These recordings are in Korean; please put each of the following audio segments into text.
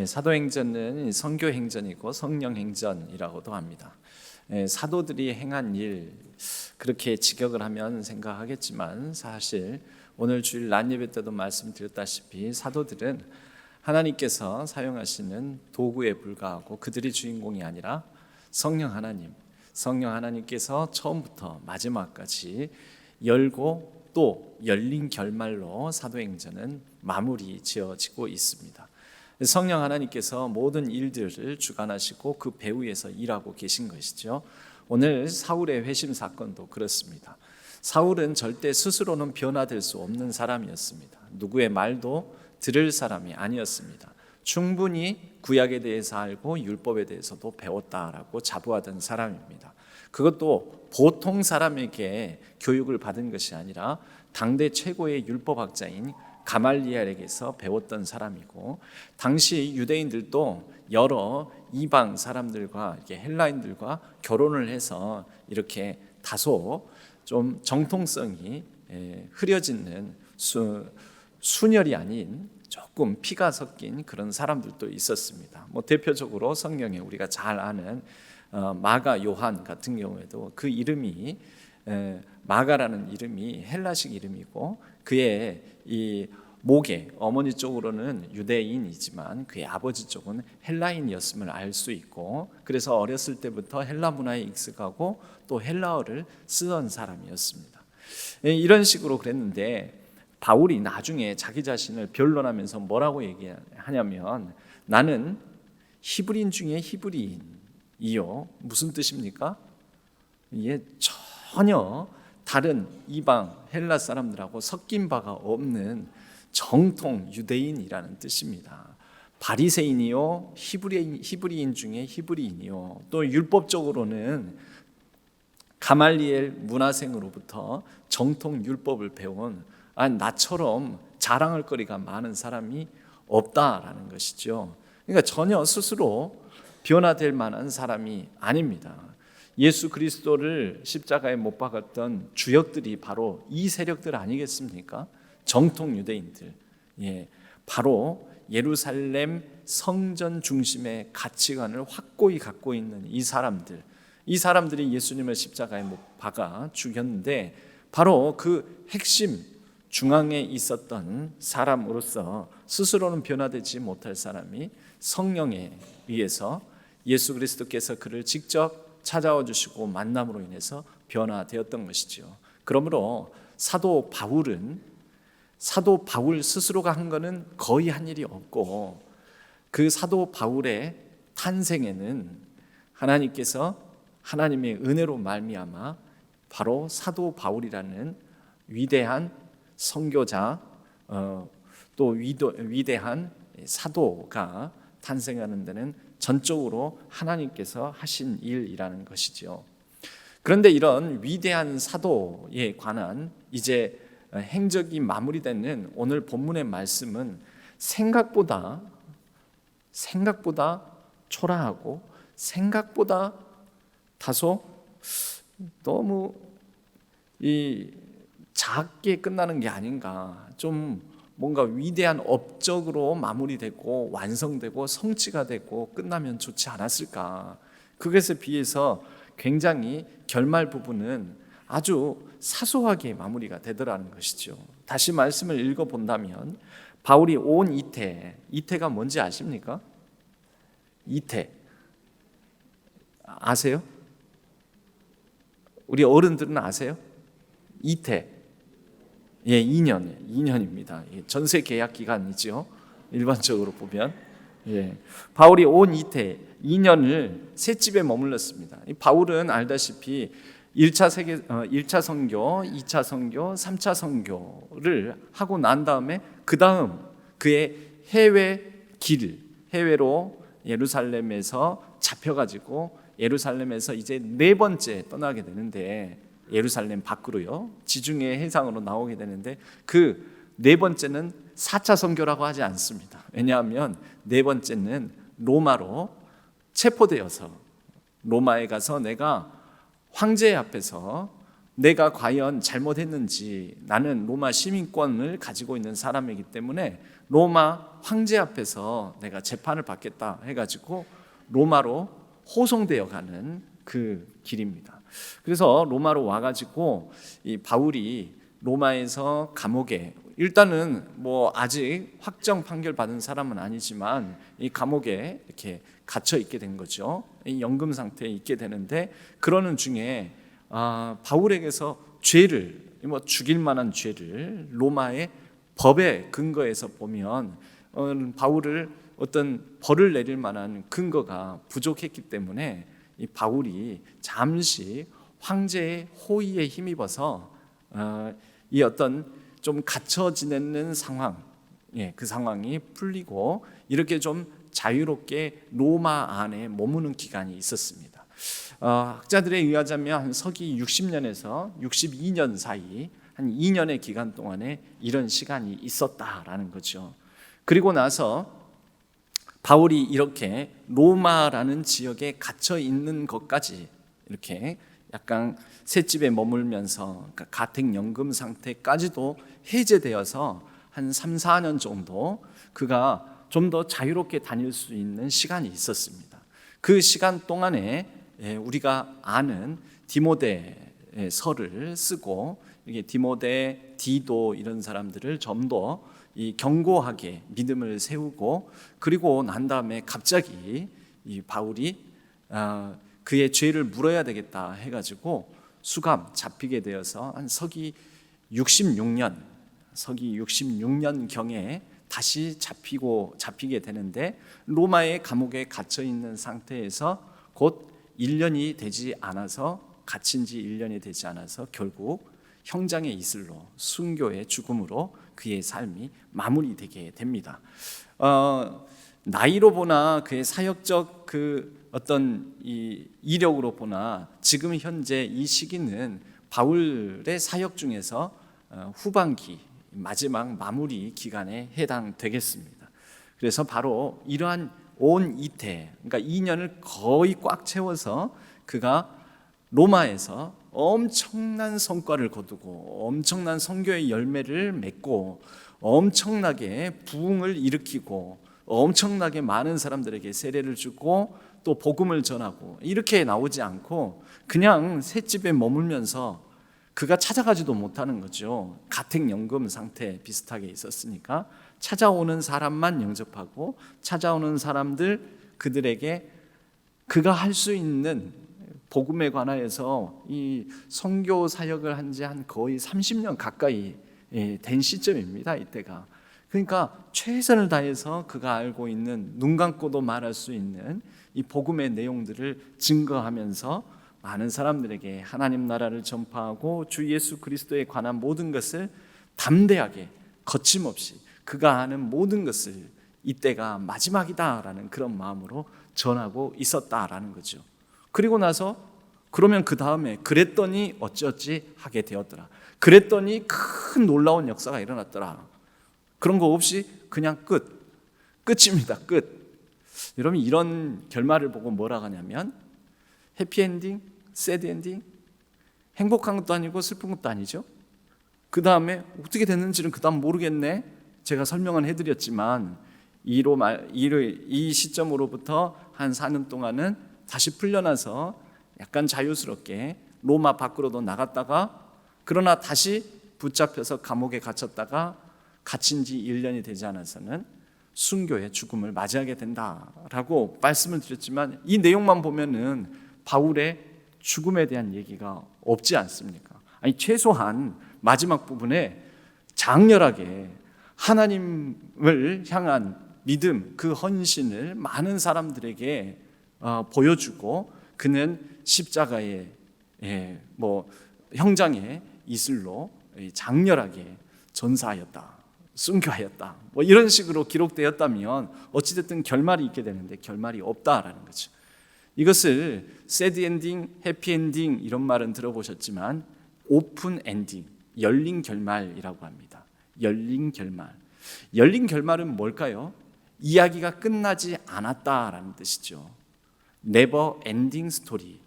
사도행전은 선교행전이고 성령행전이라고도 합니다. 사도들이 행한 일 그렇게 직역을 하면 생각하겠지만 사실 오늘 주일 낮 예배 때도 말씀드렸다시피 사도들은 하나님께서 사용하시는 도구에 불과하고 그들이 주인공이 아니라 성령 하나님께서 처음부터 마지막까지 열고 또 열린 결말로 사도행전은 마무리 지어지고 있습니다. 성령 하나님께서 모든 일들을 주관하시고 그 배후에서 일하고 계신 것이죠. 오늘 사울의 회심 사건도 그렇습니다. 사울은 절대 스스로는 변화될 수 없는 사람이었습니다. 누구의 말도 들을 사람이 아니었습니다. 충분히 구약에 대해서 알고 율법에 대해서도 배웠다라고 자부하던 사람입니다. 그것도 보통 사람에게 교육을 받은 것이 아니라 당대 최고의 율법학자인 가말리엘에게서 배웠던 사람이고, 당시 유대인들도 여러 이방 사람들과 이렇게 헬라인들과 결혼을 해서 이렇게 다소 좀 정통성이 흐려지는 순혈이 아닌 조금 피가 섞인 그런 사람들도 있었습니다. 대표적으로 성경에 우리가 잘 아는 마가 요한 같은 경우에도 그 이름이 마가라는 이름이 헬라식 이름이고 그의 이 모계 어머니 쪽으로는 유대인이지만 그의 아버지 쪽은 헬라인이었음을 알 수 있고, 그래서 어렸을 때부터 헬라 문화에 익숙하고 또 헬라어를 쓰던 사람이었습니다. 이런 식으로 그랬는데 바울이 나중에 자기 자신을 변론하면서 뭐라고 얘기하냐면, 나는 히브리인 중에 히브리인이요. 무슨 뜻입니까? 이게 전혀 다른 이방 헬라 사람들하고 섞인 바가 없는 정통 유대인이라는 뜻입니다. 바리새인이요, 히브리인 중에 히브리인이요. 또 율법적으로는 가말리엘 문화생으로부터 정통 율법을 배운 나처럼 자랑할 거리가 많은 사람이 없다라는 것이죠. 그러니까 전혀 스스로 변화될 만한 사람이 아닙니다. 예수 그리스도를 십자가에 못 박았던 주역들이 바로 이 세력들 아니겠습니까? 정통 유대인들, 바로 예루살렘 성전 중심의 가치관을 확고히 갖고 있는 이 사람들이 예수님을 십자가에 못 박아 죽였는데, 바로 그 핵심 중앙에 있었던 사람으로서 스스로는 변화되지 못할 사람이 성령에 의해서 예수 그리스도께서 그를 직접 찾아와 주시고 만남으로 인해서 변화되었던 것이죠. 그러므로 사도 바울 스스로가 한 것은 거의 한 일이 없고, 그 사도 바울의 탄생에는 하나님께서 하나님의 은혜로 말미암아 바로 사도 바울이라는 위대한 선교자, 또 위대한 사도가 탄생하는 데는 전적으로 하나님께서 하신 일이라는 것이죠. 그런데 이런 위대한 사도에 관한 이제 행적이 마무리되는 오늘 본문의 말씀은 생각보다 초라하고 생각보다 다소 너무 작게 끝나는 게 아닌가, 좀 뭔가 위대한 업적으로 마무리되고 완성되고 성취가 되고 끝나면 좋지 않았을까. 그것에 비해서 굉장히 결말 부분은 아주 사소하게 마무리가 되더라는 것이죠. 다시 말씀을 읽어본다면 바울이 온 이태가 뭔지 아십니까? 이태 아세요? 우리 어른들은 아세요? 이태 2년입니다. 전세 계약 기간이죠. 일반적으로 보면 바울이 온 이태 2년을 셋집에 머물렀습니다. 바울은 알다시피 1차 선교, 2차 선교, 3차 선교를 하고 난 다음에 그 다음 그의 해외로 예루살렘에서 잡혀가지고 예루살렘에서 이제 4번째 떠나게 되는데, 예루살렘 밖으로요, 지중해 해상으로 나오게 되는데, 그 4번째는 4차 선교라고 하지 않습니다. 왜냐하면 4번째는 로마로 체포되어서 로마에 가서 내가 황제 앞에서 내가 과연 잘못했는지, 나는 로마 시민권을 가지고 있는 사람이기 때문에 로마 황제 앞에서 내가 재판을 받겠다 해가지고 로마로 호송되어 가는 그 길입니다. 그래서 로마로 와가지고 이 바울이 로마에서 감옥에, 일단은 뭐 아직 확정 판결 받은 사람은 아니지만 이 감옥에 이렇게 갇혀 있게 된 거죠. 이 연금 상태에 있게 되는데, 그러는 중에 바울에게서 죄를, 뭐 죽일 만한 죄를 로마의 법의 근거에서 보면 바울을 어떤 벌을 내릴 만한 근거가 부족했기 때문에 이 바울이 잠시 황제의 호의에 힘입어서 이 어떤 좀 갇혀 지내는 상황, 그 상황이 풀리고 이렇게 좀 자유롭게 로마 안에 머무는 기간이 있었습니다. 학자들에 의하자면 한 서기 60년에서 62년 사이 한 2년의 기간 동안에 이런 시간이 있었다라는 거죠. 그리고 나서 바울이 이렇게 로마라는 지역에 갇혀 있는 것까지 이렇게 약간 셋집에 머물면서, 그러니까 가택연금 상태까지도 해제되어서 한 3, 4년 정도 그가 좀 더 자유롭게 다닐 수 있는 시간이 있었습니다. 그 시간 동안에 우리가 아는 디모데서를 쓰고, 이게 디모데, 디도 이런 사람들을 좀 더 이 견고하게 믿음을 세우고, 그리고 난 다음에 갑자기 이 바울이 그의 죄를 물어야 되겠다 해가지고 수감 잡히게 되어서 한 서기 66년 경에 다시 잡히게 되는데, 로마의 감옥에 갇혀 있는 상태에서 곧 1년이 되지 않아서, 갇힌 지 1년이 되지 않아서 결국 형장의 이슬로, 순교의 죽음으로 그의 삶이 마무리되게 됩니다. 나이로 보나 그의 사역적 그 어떤 이 이력으로 보나 지금 현재 이 시기는 바울의 사역 중에서 후반기, 마지막 마무리 기간에 해당되겠습니다. 그래서 바로 이러한 온 이태, 그러니까 2년을 거의 꽉 채워서 그가 로마에서 엄청난 성과를 거두고 엄청난 선교의 열매를 맺고 엄청나게 부흥을 일으키고 엄청나게 많은 사람들에게 세례를 주고 또 복음을 전하고, 이렇게 나오지 않고 그냥 셋집에 머물면서 그가 찾아가지도 못하는 거죠. 가택연금 상태 비슷하게 있었으니까 찾아오는 사람만 영접하고, 찾아오는 사람들 그들에게 그가 할 수 있는 복음에 관하여서 이 선교 사역을 한 지 한 거의 30년 가까이 된 시점입니다. 이때가. 그러니까 최선을 다해서 그가 알고 있는, 눈 감고도 말할 수 있는 이 복음의 내용들을 증거하면서 많은 사람들에게 하나님 나라를 전파하고 주 예수 그리스도에 관한 모든 것을 담대하게 거침없이 그가 아는 모든 것을 이때가 마지막이다라는 그런 마음으로 전하고 있었다라는 거죠. 그리고 나서 그러면 그 다음에 그랬더니 어쩌지 하게 되었더라. 그랬더니 큰 놀라운 역사가 일어났더라. 그런 거 없이 그냥 끝입니다. 끝. 여러분, 이런 결말을 보고 뭐라 하냐면 해피엔딩, 새드엔딩, 행복한 것도 아니고 슬픈 것도 아니죠. 그 다음에 어떻게 됐는지는 그 다음 모르겠네. 제가 설명은 해드렸지만 이 시점으로부터 한 4년 동안은 다시 풀려나서 약간 자유스럽게 로마 밖으로도 나갔다가, 그러나 다시 붙잡혀서 감옥에 갇혔다가 갇힌 지 1년이 되지 않아서는 순교의 죽음을 맞이하게 된다라고 말씀을 드렸지만, 이 내용만 보면은 바울의 죽음에 대한 얘기가 없지 않습니까? 아니, 최소한 마지막 부분에 장렬하게 하나님을 향한 믿음, 그 헌신을 많은 사람들에게 보여주고, 그는 십자가의 형장의 이슬로 장렬하게 전사하였다, 순교하였다, 뭐 이런 식으로 기록되었다면 어찌됐든 결말이 있게 되는데 결말이 없다라는 거죠. 이것을 새드 엔딩, 해피 엔딩 이런 말은 들어보셨지만 오픈 엔딩, 열린 결말이라고 합니다. 열린 결말. 열린 결말은 뭘까요? 이야기가 끝나지 않았다라는 뜻이죠. Never ending story.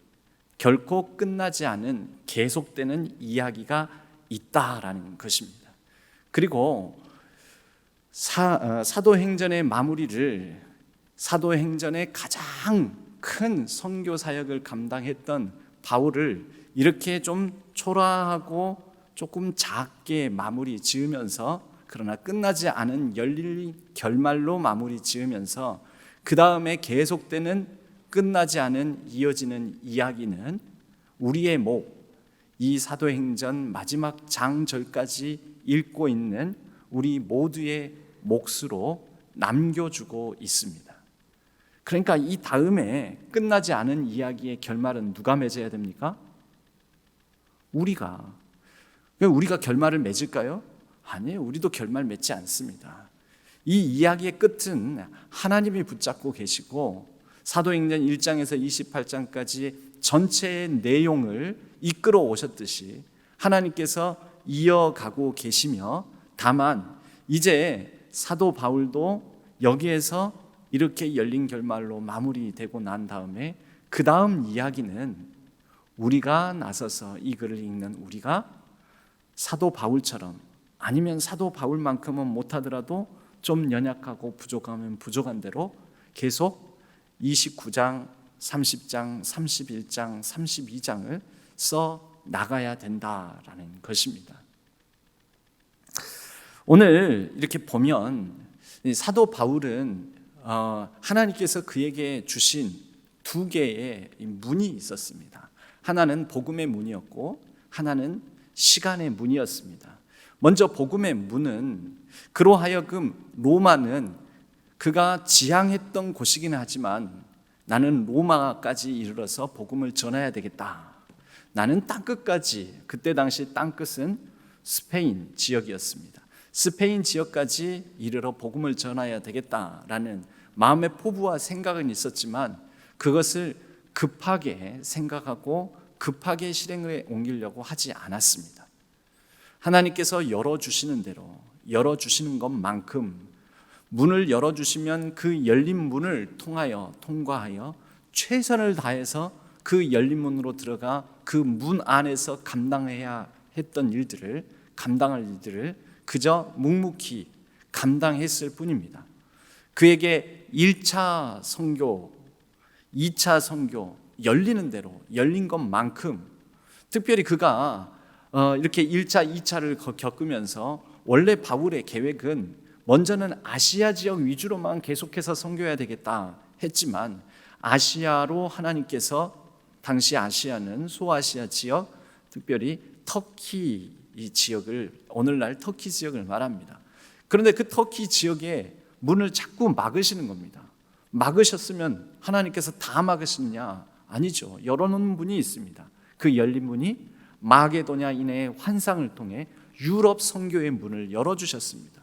결코 끝나지 않은 계속되는 이야기가 있다라는 것입니다. 그리고 사도행전의 마무리를 사도행전의 가장 큰 선교 사역을 감당했던 바울을 이렇게 좀 초라하고 조금 작게 마무리 지으면서, 그러나 끝나지 않은 열릴 결말로 마무리 지으면서 그 다음에 계속되는 끝나지 않은 이어지는 이야기는 우리의 목, 이 사도행전 마지막 장절까지 읽고 있는 우리 모두의 몫으로 남겨주고 있습니다. 그러니까 이 다음에 끝나지 않은 이야기의 결말은 누가 맺어야 됩니까? 우리가 결말을 맺을까요? 아니에요. 우리도 결말 맺지 않습니다. 이 이야기의 끝은 하나님이 붙잡고 계시고 사도행전 1장에서 28장까지 전체의 내용을 이끌어 오셨듯이 하나님께서 이어가고 계시며, 다만 이제 사도 바울도 여기에서 이렇게 열린 결말로 마무리되고 난 다음에 그 다음 이야기는 우리가 나서서 이 글을 읽는 우리가 사도 바울처럼, 아니면 사도 바울만큼은 못하더라도 좀 연약하고 부족하면 부족한 대로 계속 29장, 30장, 31장, 32장을 써 나가야 된다라는 것입니다. 오늘 이렇게 보면 사도 바울은 하나님께서 그에게 주신 두 개의 문이 있었습니다. 하나는 복음의 문이었고 하나는 시간의 문이었습니다. 먼저 복음의 문은 그로 하여금 로마는 그가 지향했던 곳이긴 하지만 나는 로마까지 이르러서 복음을 전해야 되겠다. 나는 땅끝까지, 그때 당시 땅끝은 스페인 지역이었습니다. 스페인 지역까지 이르러 복음을 전해야 되겠다라는 마음의 포부와 생각은 있었지만 그것을 급하게 생각하고 급하게 실행에 옮기려고 하지 않았습니다. 하나님께서 열어주시는 대로, 열어주시는 것만큼 문을 열어주시면 그 열린 문을 통과하여 최선을 다해서 그 열린 문으로 들어가 그 문 안에서 감당해야 했던 일들을, 감당할 일들을 그저 묵묵히 감당했을 뿐입니다. 그에게 1차 선교, 2차 선교 열리는 대로 열린 것만큼, 특별히 그가 이렇게 1차, 2차를 겪으면서 원래 바울의 계획은 먼저는 아시아 지역 위주로만 계속해서 선교해야 되겠다 했지만 아시아로 하나님께서, 당시 아시아는 소아시아 지역, 특별히 터키 이 지역을, 오늘날 터키 지역을 말합니다. 그런데 그 터키 지역에 문을 자꾸 막으시는 겁니다. 막으셨으면 하나님께서 다 막으시느냐? 아니죠. 열어놓은 문이 있습니다. 그 열린 문이 마게도냐 이내의 환상을 통해 유럽 선교의 문을 열어주셨습니다.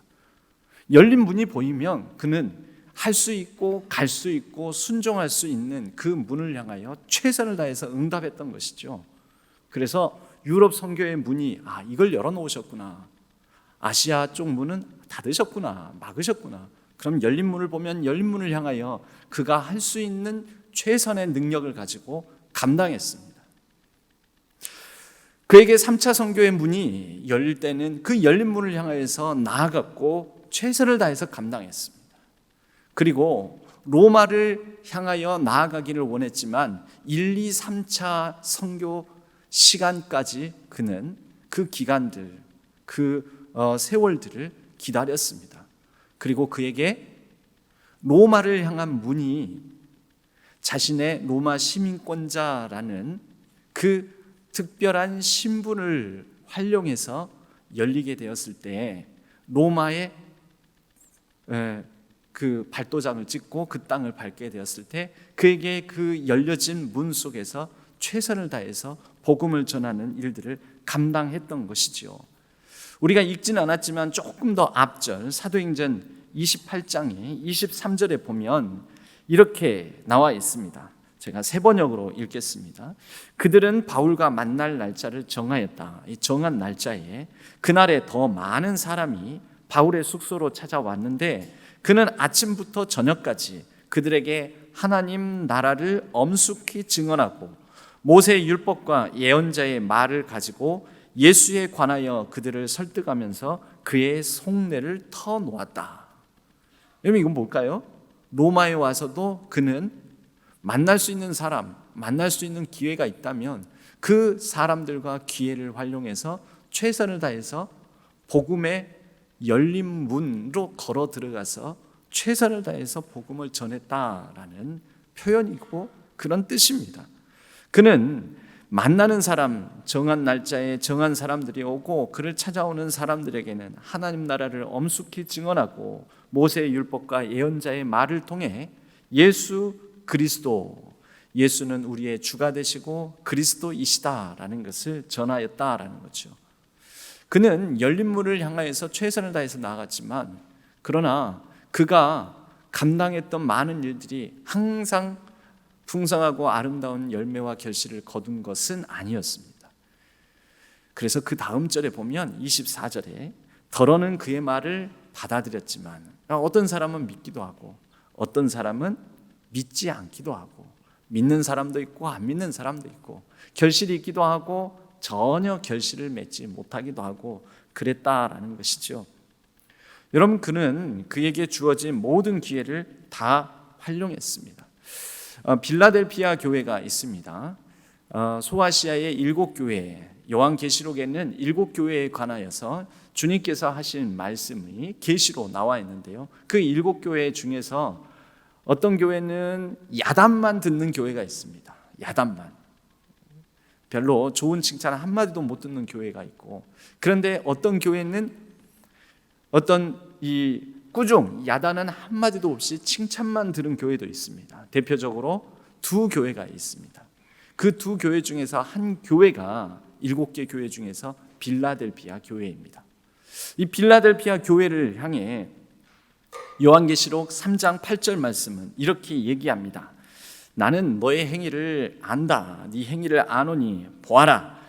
열린 문이 보이면 그는 할 수 있고 갈 수 있고 순종할 수 있는 그 문을 향하여 최선을 다해서 응답했던 것이죠. 그래서 유럽 선교의 문이 이걸 열어놓으셨구나, 아시아 쪽 문은 닫으셨구나, 막으셨구나. 그럼 열린 문을 보면 열린 문을 향하여 그가 할 수 있는 최선의 능력을 가지고 감당했습니다. 그에게 3차 선교의 문이 열릴 때는 그 열린 문을 향하여서 나아갔고 최선을 다해서 감당했습니다. 그리고 로마를 향하여 나아가기를 원했지만 1, 2, 3차 선교 시간까지 그는 그 기간들, 그 세월들을 기다렸습니다. 그리고 그에게 로마를 향한 문이 자신의 로마 시민권자라는 그 특별한 신분을 활용해서 열리게 되었을 때, 로마의 그 발도장을 찍고 그 땅을 밟게 되었을 때 그에게 그 열려진 문 속에서 최선을 다해서 복음을 전하는 일들을 감당했던 것이지요. 우리가 읽지는 않았지만 조금 더 앞절 사도행전 28장의 23절에 보면 이렇게 나와 있습니다. 제가 세 번역으로 읽겠습니다. 그들은 바울과 만날 날짜를 정하였다. 이 정한 날짜에 그날에 더 많은 사람이 바울의 숙소로 찾아왔는데 그는 아침부터 저녁까지 그들에게 하나님 나라를 엄숙히 증언하고 모세의 율법과 예언자의 말을 가지고 예수에 관하여 그들을 설득하면서 그의 속내를 터놓았다. 여러분, 이건 뭘까요? 로마에 와서도 그는 만날 수 있는 사람, 만날 수 있는 기회가 있다면 그 사람들과 기회를 활용해서 최선을 다해서 복음의 열린 문으로 걸어 들어가서 최선을 다해서 복음을 전했다라는 표현이고 그런 뜻입니다. 그는 만나는 사람, 정한 날짜에 정한 사람들이 오고 그를 찾아오는 사람들에게는 하나님 나라를 엄숙히 증언하고 모세의 율법과 예언자의 말을 통해 예수 그리스도, 예수는 우리의 주가 되시고 그리스도이시다라는 것을 전하였다라는 거죠. 그는 열린 문을 향하여서 최선을 다해서 나아갔지만, 그러나 그가 감당했던 많은 일들이 항상 풍성하고 아름다운 열매와 결실을 거둔 것은 아니었습니다. 그래서 그 다음 절에 보면 24절에 더러는 그의 말을 받아들였지만, 어떤 사람은 믿기도 하고 어떤 사람은 믿지 않기도 하고, 믿는 사람도 있고 안 믿는 사람도 있고, 결실이 있기도 하고 전혀 결실을 맺지 못하기도 하고 그랬다라는 것이죠. 여러분, 그는 그에게 주어진 모든 기회를 다 활용했습니다. 빌라델피아 교회가 있습니다. 소아시아의 7교회, 요한계시록에는 7교회에 관하여서 주님께서 하신 말씀이 계시로 나와 있는데요, 그 7교회 중에서 어떤 교회는 야단만 듣는 교회가 있습니다. 야단만, 별로 좋은 칭찬 한마디도 못 듣는 교회가 있고, 그런데 어떤 교회는 어떤 이 꾸중, 야단은 한마디도 없이 칭찬만 들은 교회도 있습니다. 대표적으로 두 교회가 있습니다. 그 두 교회 중에서 한 교회가 7개 교회 중에서 빌라델피아 교회입니다. 이 빌라델피아 교회를 향해 요한계시록 3장 8절 말씀은 이렇게 얘기합니다. 나는 너의 행위를 안다. 네 행위를 아노니 보아라.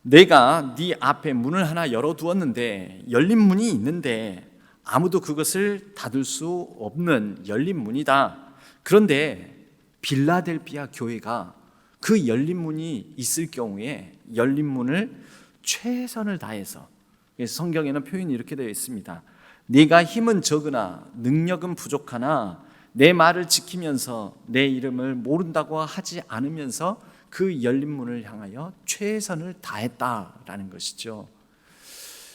내가 네 앞에 문을 하나 열어두었는데, 열린 문이 있는데 아무도 그것을 닫을 수 없는 열린 문이다. 그런데 빌라델피아 교회가 그 열린 문이 있을 경우에 열린 문을 최선을 다해서, 성경에는 표현이 이렇게 되어 있습니다. 네가 힘은 적으나 능력은 부족하나 내 말을 지키면서 내 이름을 모른다고 하지 않으면서 그 열린 문을 향하여 최선을 다했다라는 것이죠.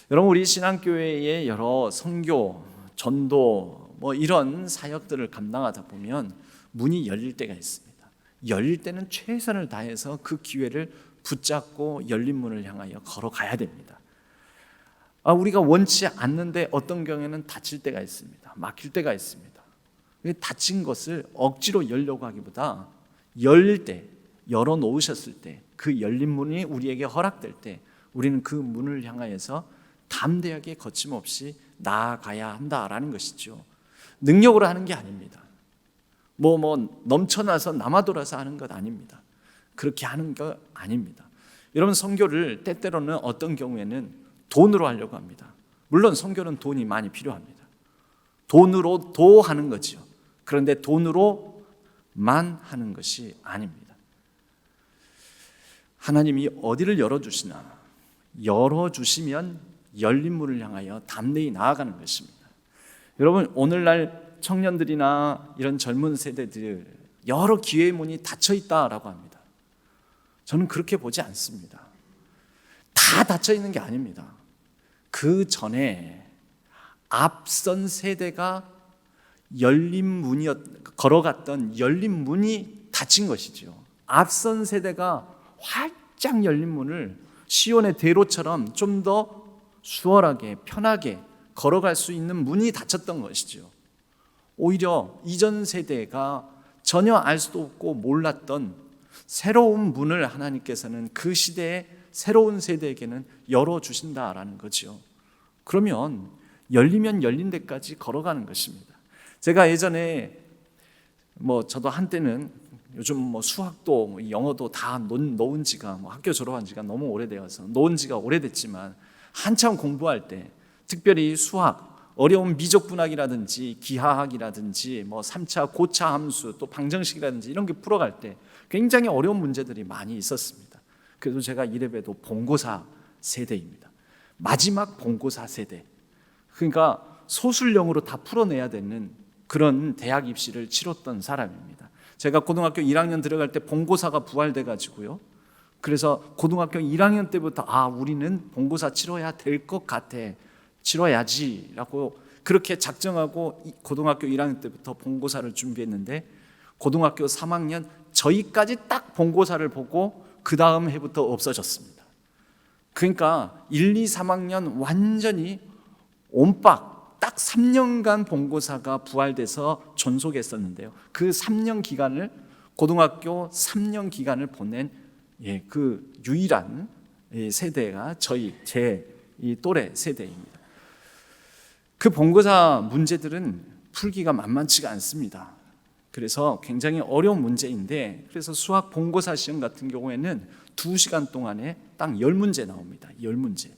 여러분, 우리 신앙교회의 여러 선교, 전도 이런 사역들을 감당하다 보면 문이 열릴 때가 있습니다. 열릴 때는 최선을 다해서 그 기회를 붙잡고 열린 문을 향하여 걸어가야 됩니다. 우리가 원치 않는데 어떤 경우에는 닫힐 때가 있습니다. 막힐 때가 있습니다. 닫힌 것을 억지로 열려고 하기보다 열릴 때, 열어놓으셨을 때, 그 열린 문이 우리에게 허락될 때 우리는 그 문을 향하여서 담대하게 거침없이 나아가야 한다라는 것이죠. 능력으로 하는 게 아닙니다. 넘쳐나서 남아돌아서 하는 것 아닙니다. 그렇게 하는 거 아닙니다. 여러분, 선교를 때때로는 어떤 경우에는 돈으로 하려고 합니다. 물론 선교는 돈이 많이 필요합니다. 돈으로 도하는 거죠. 그런데 돈으로만 하는 것이 아닙니다. 하나님이 어디를 열어주시나, 열어주시면 열린 문을 향하여 담대히 나아가는 것입니다. 여러분, 오늘날 청년들이나 이런 젊은 세대들 여러 기회의 문이 닫혀 있다라고 합니다. 저는 그렇게 보지 않습니다. 다 닫혀 있는 게 아닙니다. 그 전에 앞선 세대가 열린 문이 걸어갔던 열린 문이 닫힌 것이죠. 앞선 세대가 활짝 열린 문을 시온의 대로처럼 좀 더 수월하게 편하게 걸어갈 수 있는 문이 닫혔던 것이죠. 오히려 이전 세대가 전혀 알 수도 없고 몰랐던 새로운 문을 하나님께서는 그 시대의 새로운 세대에게는 열어주신다라는 거죠. 그러면 열리면 열린 데까지 걸어가는 것입니다. 제가 예전에 저도 한때는 요즘 수학도 영어도 다 놓은 지가 학교 졸업한 지가 너무 오래되어서 놓은 지가 오래됐지만, 한참 공부할 때 특별히 수학, 어려운 미적분학이라든지 기하학이라든지 뭐 3차 고차 함수 또 방정식이라든지 이런 게 풀어갈 때 굉장히 어려운 문제들이 많이 있었습니다. 그래서 제가 이래봬도 본고사 세대입니다. 마지막 본고사 세대. 그러니까 소술형으로 다 풀어내야 되는 그런 대학 입시를 치렀던 사람입니다. 제가 고등학교 1학년 들어갈 때 본고사가 부활돼 가지고요. 그래서 고등학교 1학년 때부터 우리는 본고사 치러야 될 것 같아. 치러야지라고 그렇게 작정하고 고등학교 1학년 때부터 본고사를 준비했는데 고등학교 3학년 저희까지 딱 본고사를 보고 그 다음 해부터 없어졌습니다. 그러니까 1, 2, 3학년 완전히 온박 딱 3년간 본고사가 부활돼서 존속했었는데요. 그 3년 기간을 고등학교 3년 기간을 보낸 그 유일한 세대가 제 또래 세대입니다. 그 본고사 문제들은 풀기가 만만치가 않습니다. 그래서 굉장히 어려운 문제인데 그래서 수학 본고사 시험 같은 경우에는 2시간 동안에 딱 10문제 나옵니다. 10문제.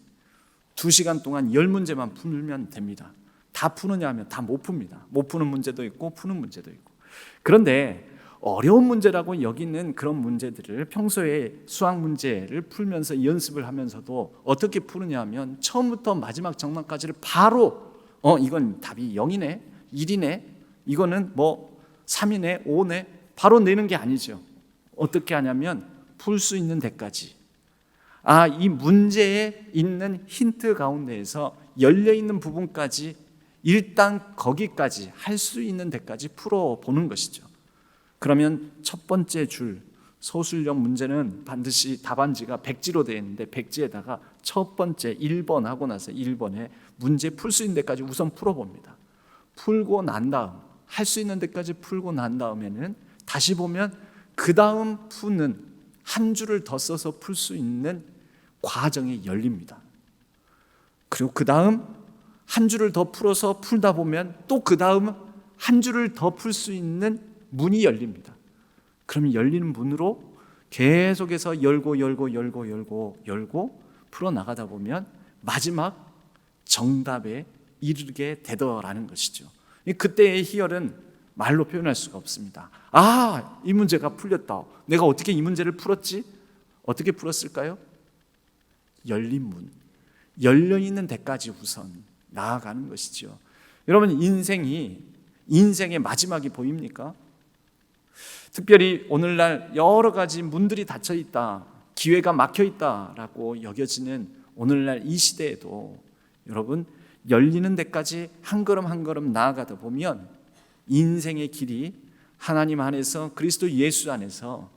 2시간 동안 10문제만 풀면 됩니다. 다 푸느냐 하면 다 못 풉니다. 못 푸는 문제도 있고 푸는 문제도 있고. 그런데 어려운 문제라고 여기는 그런 문제들을 평소에 수학 문제를 풀면서 연습을 하면서도 어떻게 푸느냐 하면 처음부터 마지막 정답까지를 바로 이건 답이 0이네 1이네 이거는 뭐 3이네 5네 바로 내는 게 아니죠. 어떻게 하냐면 풀 수 있는 데까지 이 문제에 있는 힌트 가운데에서 열려있는 부분까지 일단 거기까지 할 수 있는 데까지 풀어보는 것이죠. 그러면 첫 번째 줄 소술형 문제는 반드시 답안지가 백지로 되어 있는데 백지에다가 첫 번째 1번 하고 나서 1번에 문제 풀 수 있는 데까지 우선 풀어봅니다. 풀고 난 다음 할 수 있는 데까지 풀고 난 다음에는 다시 보면 그 다음 푸는 한 줄을 더 써서 풀 수 있는 과정이 열립니다. 그리고 그 다음 한 줄을 더 풀어서 풀다 보면 또 그 다음 한 줄을 더 풀 수 있는 문이 열립니다. 그러면 열리는 문으로 계속해서 열고 풀어나가다 보면 마지막 정답에 이르게 되더라는 것이죠. 그때의 희열은 말로 표현할 수가 없습니다. 이 문제가 풀렸다. 내가 어떻게 이 문제를 풀었지? 어떻게 풀었을까요? 열린 문, 열려있는 데까지 우선 나아가는 것이죠. 여러분 인생의 마지막이 보입니까? 특별히 오늘날 여러 가지 문들이 닫혀 있다, 기회가 막혀 있다라고 여겨지는 오늘날 이 시대에도 여러분 열리는 데까지 한 걸음 한 걸음 나아가다 보면 인생의 길이 하나님 안에서 그리스도 예수 안에서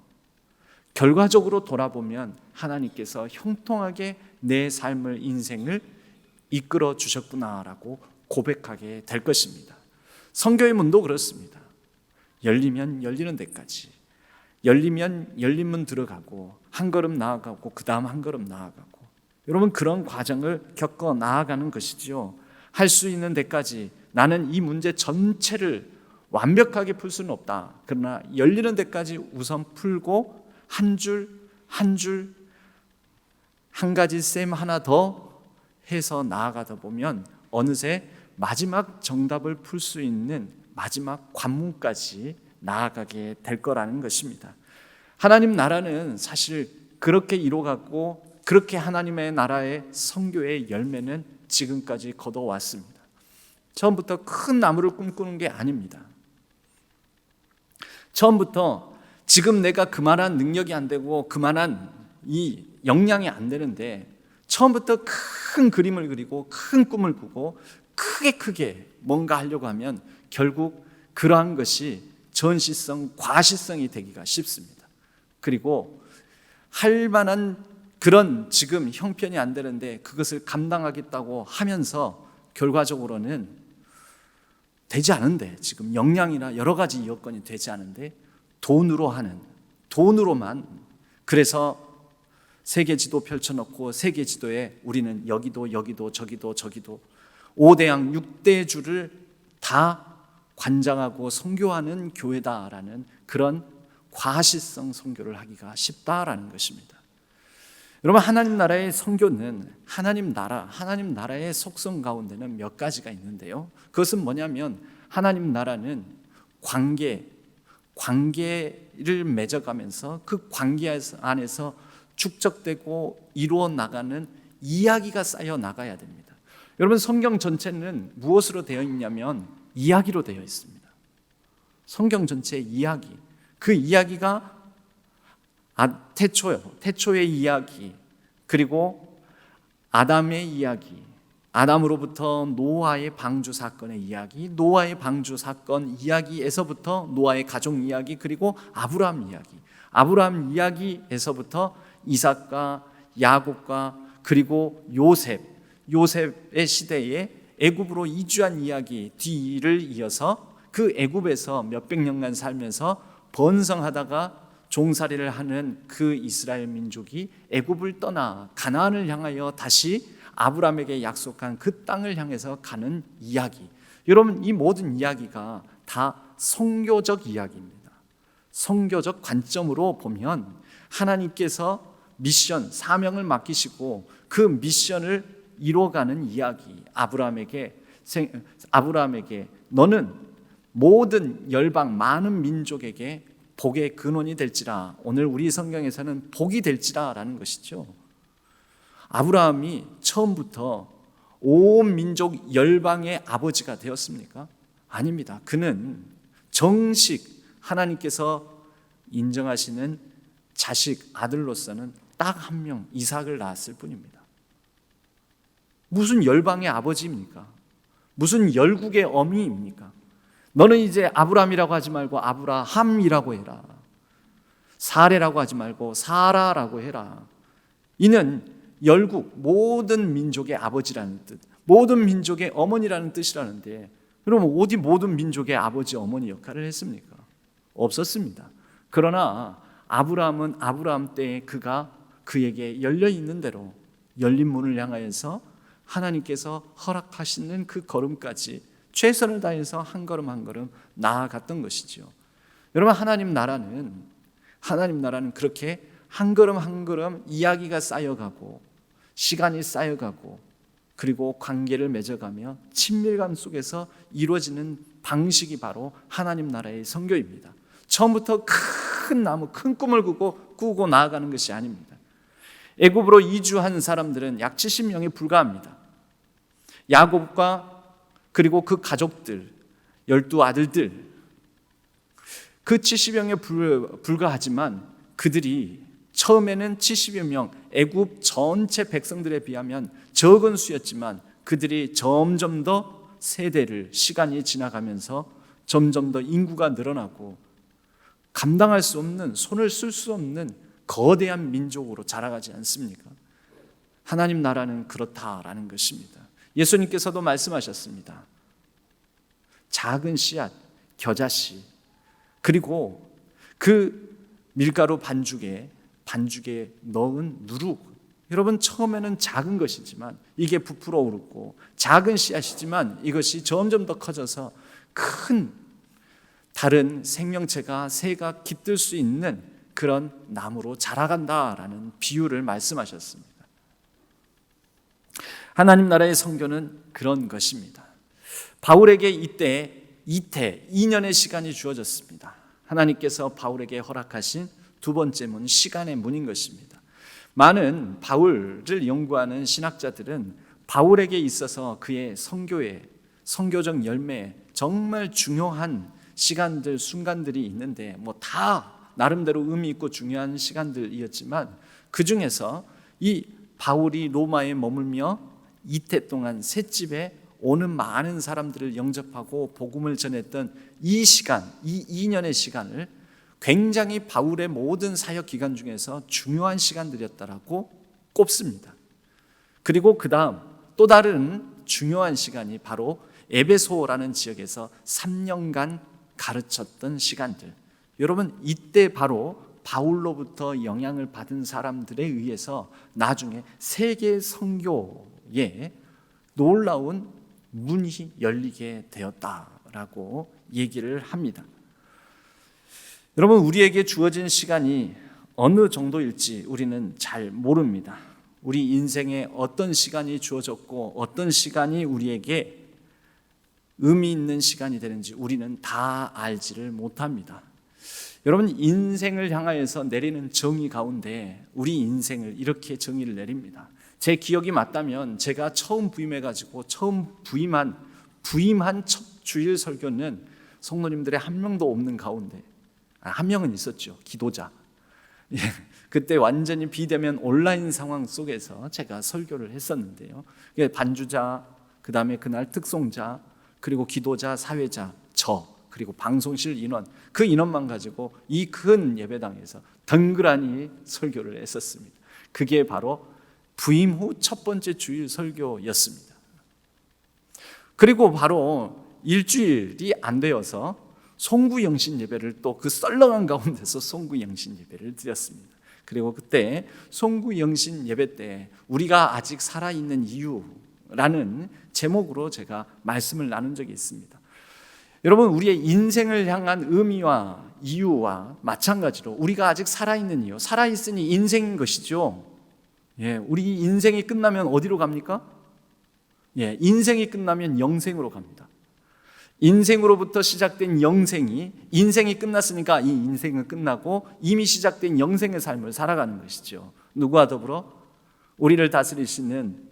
결과적으로 돌아보면 하나님께서 형통하게 내 삶을 인생을 이끌어 주셨구나라고 고백하게 될 것입니다. 선교의 문도 그렇습니다. 열리면 열리는 데까지, 열리면 열린 문 들어가고 한 걸음 나아가고 그 다음 한 걸음 나아가고, 여러분 그런 과정을 겪어 나아가는 것이죠. 할 수 있는 데까지 나는 이 문제 전체를 완벽하게 풀 수는 없다. 그러나 열리는 데까지 우선 풀고 한 줄 한 줄 한 가지 셈 하나 더 해서 나아가다 보면 어느새 마지막 정답을 풀 수 있는 마지막 관문까지 나아가게 될 거라는 것입니다. 하나님 나라는 사실 그렇게 이루어가고 그렇게 하나님의 나라의 선교의 열매는 지금까지 거둬왔습니다. 처음부터 큰 나무를 꿈꾸는 게 아닙니다. 처음부터 지금 내가 그만한 능력이 안 되고 그만한 이 역량이 안 되는데 처음부터 큰 그림을 그리고 큰 꿈을 꾸고 크게 뭔가 하려고 하면 결국 그러한 것이 전시성, 과시성이 되기가 쉽습니다. 그리고 할 만한 그런 지금 형편이 안 되는데 그것을 감당하겠다고 하면서 결과적으로는 되지 않은데, 지금 역량이나 여러 가지 여건이 되지 않은데 돈으로만, 그래서 세계 지도 펼쳐놓고 세계 지도에 우리는 여기도 저기도 5대양 6대주를 다 관장하고 선교하는 교회다라는 그런 과시성 선교를 하기가 쉽다라는 것입니다. 여러분, 하나님 나라의 선교는 하나님 나라의 속성 가운데는 몇 가지가 있는데요. 그것은 뭐냐면 하나님 나라는 관계를 맺어가면서 그 관계 안에서 축적되고 이루어 나가는 이야기가 쌓여 나가야 됩니다. 여러분, 성경 전체는 무엇으로 되어 있냐면 이야기로 되어 있습니다. 성경 전체의 이야기, 그 이야기가 태초의 이야기, 그리고 아담의 이야기, 아담으로부터 노아의 방주 사건의 이야기, 노아의 방주 사건 이야기에서부터 노아의 가족 이야기, 그리고 아브라함 이야기에서부터 이삭과 야곱과 그리고 요셉의 시대에 애굽으로 이주한 이야기 뒤를 이어서 그 애굽에서 몇백 년간 살면서 번성하다가 종살이를 하는 그 이스라엘 민족이 애굽을 떠나 가나안을 향하여 다시 아브라함에게 약속한 그 땅을 향해서 가는 이야기. 여러분, 이 모든 이야기가 다 선교적 이야기입니다. 선교적 관점으로 보면 하나님께서 미션, 사명을 맡기시고 그 미션을 이루어가는 이야기. 아브라함에게 너는 모든 열방 많은 민족에게 복의 근원이 될지라, 오늘 우리 성경에서는 복이 될지라 라는 것이죠. 아브라함이 처음부터 온 민족 열방의 아버지가 되었습니까? 아닙니다. 그는 정식 하나님께서 인정하시는 자식, 아들로서는 딱 한 명, 이삭을 낳았을 뿐입니다. 무슨 열방의 아버지입니까? 무슨 열국의 어미입니까? 너는 이제 아브람이라고 하지 말고 아브라함이라고 해라. 사레라고 하지 말고 사라라고 해라. 이는 열국, 모든 민족의 아버지라는 뜻, 모든 민족의 어머니라는 뜻이라는데, 그럼 어디 모든 민족의 아버지, 어머니 역할을 했습니까? 없었습니다. 그러나 아브라함은 아브라함 때에 그에게 열려있는 대로 열린 문을 향하여서 하나님께서 허락하시는 그 걸음까지 최선을 다해서 한 걸음 한 걸음 나아갔던 것이죠. 여러분, 하나님 나라는 그렇게 한 걸음 한 걸음 이야기가 쌓여가고 시간이 쌓여가고 그리고 관계를 맺어가며 친밀감 속에서 이루어지는 방식이 바로 하나님 나라의 선교입니다. 처음부터 큰 나무, 큰 꿈을 꾸고 나아가는 것이 아닙니다. 애굽으로 이주한 사람들은 약 70명에 불과합니다. 야곱과 그리고 그 가족들, 12아들들, 그 70명에 불과하지만 그들이 처음에는 70여 명, 애굽 전체 백성들에 비하면 적은 수였지만 그들이 점점 더 시간이 지나가면서 점점 더 인구가 늘어나고 감당할 수 없는, 손을 쓸 수 없는 거대한 민족으로 자라가지 않습니까? 하나님 나라는 그렇다라는 것입니다. 예수님께서도 말씀하셨습니다. 작은 씨앗, 겨자씨, 그리고 그 밀가루 반죽에 넣은 누룩. 여러분, 처음에는 작은 것이지만 이게 부풀어 오르고 작은 씨앗이지만 이것이 점점 더 커져서 큰 다른 생명체가, 새가 깃들 수 있는 그런 나무로 자라간다라는 비유를 말씀하셨습니다. 하나님 나라의 선교는 그런 것입니다. 바울에게 이때 2년의 시간이 주어졌습니다. 하나님께서 바울에게 허락하신 두 번째 문, 시간의 문인 것입니다. 많은 바울을 연구하는 신학자들은 바울에게 있어서 그의 선교적 열매에 정말 중요한 시간들, 순간들이 있는데 다 나름대로 의미 있고 중요한 시간들이었지만 그 중에서 이 바울이 로마에 머물며 이태 동안 셋집에 오는 많은 사람들을 영접하고 복음을 전했던 이 시간, 이 2년의 시간을 굉장히 바울의 모든 사역 기간 중에서 중요한 시간들이었다라고 꼽습니다. 그리고 그 다음 또 다른 중요한 시간이 바로 에베소라는 지역에서 3년간 가르쳤던 시간들. 여러분, 이때 바로 바울로부터 영향을 받은 사람들에 의해서 나중에 세계 선교에 놀라운 문이 열리게 되었다라고 얘기를 합니다. 여러분, 우리에게 주어진 시간이 어느 정도일지 우리는 잘 모릅니다. 우리 인생에 어떤 시간이 주어졌고 어떤 시간이 우리에게 의미 있는 시간이 되는지 우리는 다 알지를 못합니다. 여러분, 인생을 향하여서 내리는 정의 가운데 우리 인생을 이렇게 정의를 내립니다. 제 기억이 맞다면 제가 처음 부임해가지고 처음 부임한 첫 주일 설교는 성도님들의 한 명도 없는 가운데, 한 명은 있었죠. 기도자. 예, 그때 완전히 비대면 온라인 상황 속에서 제가 설교를 했었는데요. 반주자, 그 다음에 그날 특송자, 그리고 기도자, 사회자, 그리고 방송실 인원, 그 인원만 가지고 이 큰 예배당에서 덩그러니 설교를 했었습니다. 그게 바로 부임 후 첫 번째 주일 설교였습니다. 그리고 바로 일주일이 안 되어서 송구영신 예배를 또 그 썰렁한 가운데서 송구영신 예배를 드렸습니다. 그리고 그때 송구영신 예배 때 우리가 아직 살아있는 이유라는 제목으로 제가 말씀을 나눈 적이 있습니다. 여러분, 우리의 인생을 향한 의미와 이유와 마찬가지로 우리가 아직 살아있는 이유, 살아있으니 인생인 것이죠. 예, 우리 인생이 끝나면 어디로 갑니까? 예, 인생이 끝나면 영생으로 갑니다. 인생으로부터 시작된 영생이, 인생이 끝났으니까 이 인생은 끝나고 이미 시작된 영생의 삶을 살아가는 것이죠. 누구와 더불어? 우리를 다스리시는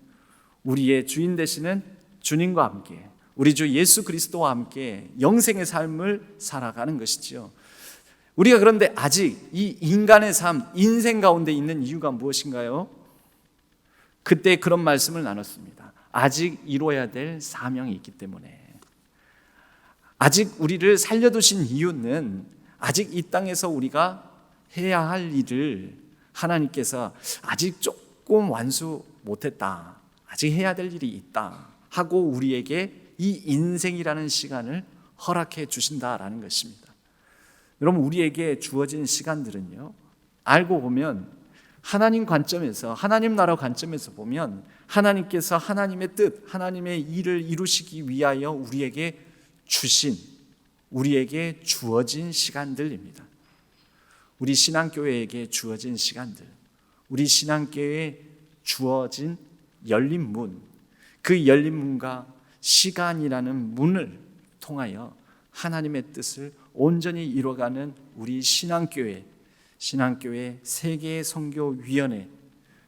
우리의 주인 되시는 주님과 함께, 우리 주 예수 그리스도와 함께 영생의 삶을 살아가는 것이지요. 우리가 그런데 아직 이 인간의 삶, 인생 가운데 있는 이유가 무엇인가요? 그때 그런 말씀을 나눴습니다. 아직 이루어야 될 사명이 있기 때문에, 아직 우리를 살려두신 이유는 아직 이 땅에서 우리가 해야 할 일을 하나님께서 아직 조금 완수 못했다, 아직 해야 될 일이 있다 하고 우리에게 이 인생이라는 시간을 허락해 주신다라는 것입니다. 여러분, 우리에게 주어진 시간들은요, 알고 보면 하나님 관점에서, 하나님 나라 관점에서 보면 하나님께서 하나님의 뜻, 하나님의 일을 이루시기 위하여 우리에게 주신, 우리에게 주어진 시간들입니다. 우리 신앙교회에게 주어진 시간들, 우리 신앙교회에 주어진 열린 문, 그 열린 문과 시간이라는 문을 통하여 하나님의 뜻을 온전히 이뤄가는 우리 신앙교회 세계선교위원회,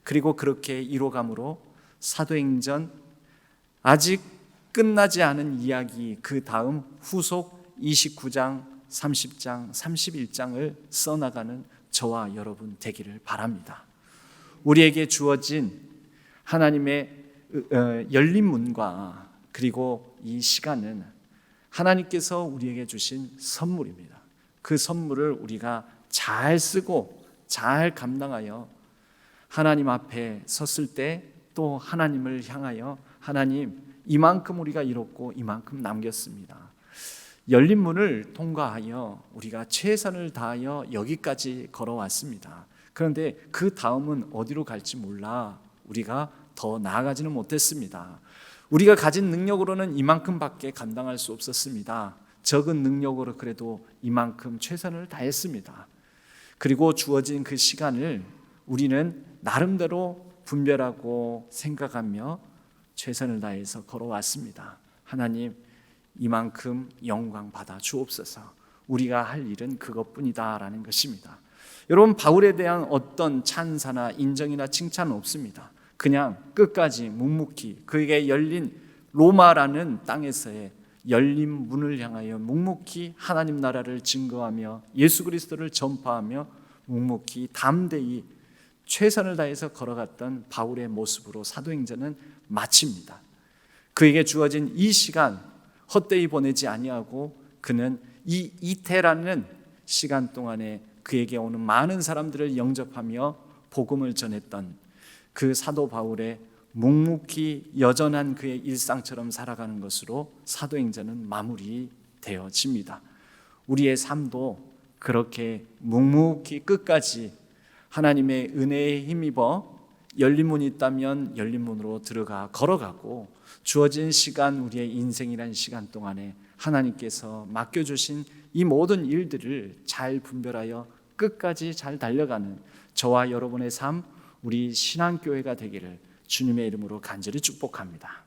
그리고 그렇게 이뤄감으로 사도행전 아직 끝나지 않은 이야기, 그 다음 후속 29장, 30장, 31장을 써나가는 저와 여러분 되기를 바랍니다. 우리에게 주어진 하나님의 열린 문과 그리고 이 시간은 하나님께서 우리에게 주신 선물입니다. 그 선물을 우리가 잘 쓰고 잘 감당하여 하나님 앞에 섰을 때 또 하나님을 향하여, 하나님, 이만큼 우리가 이뤘고 이만큼 남겼습니다. 열린 문을 통과하여 우리가 최선을 다하여 여기까지 걸어왔습니다. 그런데 그 다음은 어디로 갈지 몰라 우리가 더 나아가지는 못했습니다. 우리가 가진 능력으로는 이만큼밖에 감당할 수 없었습니다. 적은 능력으로 그래도 이만큼 최선을 다했습니다. 그리고 주어진 그 시간을 우리는 나름대로 분별하고 생각하며 최선을 다해서 걸어왔습니다. 하나님, 이만큼 영광 받아 주옵소서. 우리가 할 일은 그것뿐이다라는 것입니다. 여러분, 바울에 대한 어떤 찬사나 인정이나 칭찬은 없습니다. 그냥 끝까지 묵묵히 그에게 열린 로마라는 땅에서의 열린 문을 향하여 묵묵히 하나님 나라를 증거하며 예수 그리스도를 전파하며 묵묵히 담대히 최선을 다해서 걸어갔던 바울의 모습으로 사도행전은 마칩니다. 그에게 주어진 이 시간 헛되이 보내지 아니하고 그는 이 이태라는 시간 동안에 그에게 오는 많은 사람들을 영접하며 복음을 전했던 그 사도 바울의 묵묵히 여전한 그의 일상처럼 살아가는 것으로 사도행전은 마무리되어집니다. 우리의 삶도 그렇게 묵묵히 끝까지 하나님의 은혜에 힘입어 열린 문이 있다면 열린 문으로 들어가 걸어가고, 주어진 시간, 우리의 인생이라는 시간 동안에 하나님께서 맡겨주신 이 모든 일들을 잘 분별하여 끝까지 잘 달려가는 저와 여러분의 삶, 우리 신앙교회가 되기를 주님의 이름으로 간절히 축복합니다.